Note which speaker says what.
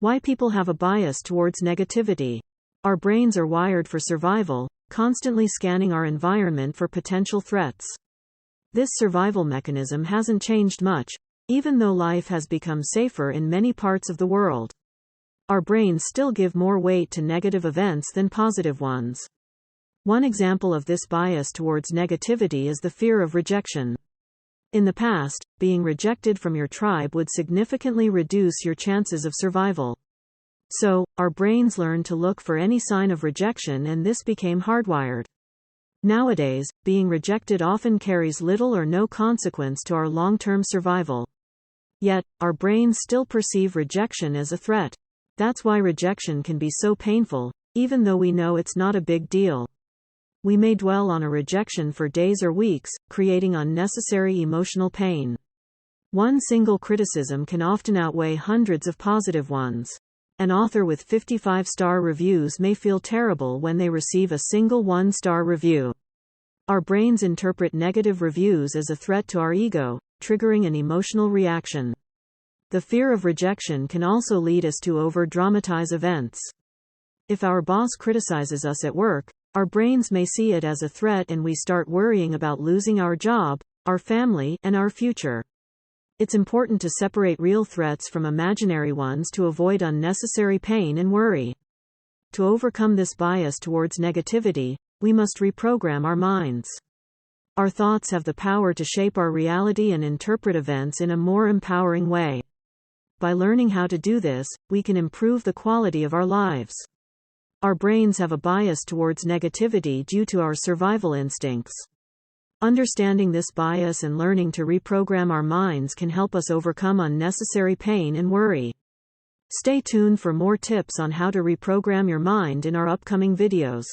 Speaker 1: Why people have a bias towards negativity. Our brains are wired for survival, constantly scanning our environment for potential threats. This survival mechanism hasn't changed much, even though life has become safer in many parts of the world. Our brains still give more weight to negative events than positive ones. One example of this bias towards negativity is the fear of rejection. In the past, being rejected from your tribe would significantly reduce your chances of survival. So, our brains learned to look for any sign of rejection, and this became hardwired. Nowadays, being rejected often carries little or no consequence to our long-term survival. Yet, our brains still perceive rejection as a threat. That's why rejection can be so painful, even though we know it's not a big deal. We may dwell on a rejection for days or weeks, creating unnecessary emotional pain. One single criticism can often outweigh hundreds of positive ones. An author with 55-star reviews may feel terrible when they receive a single 1-star review. Our brains interpret negative reviews as a threat to our ego, triggering an emotional reaction. The fear of rejection can also lead us to over-dramatize events. If our boss criticizes us at work, our brains may see it as a threat, and we start worrying about losing our job, our family, and our future. It's important to separate real threats from imaginary ones to avoid unnecessary pain and worry. To overcome this bias towards negativity, we must reprogram our minds. Our thoughts have the power to shape our reality and interpret events in a more empowering way. By learning how to do this, we can improve the quality of our lives. Our brains have a bias towards negativity due to our survival instincts. Understanding this bias and learning to reprogram our minds can help us overcome unnecessary pain and worry. Stay tuned for more tips on how to reprogram your mind in our upcoming videos.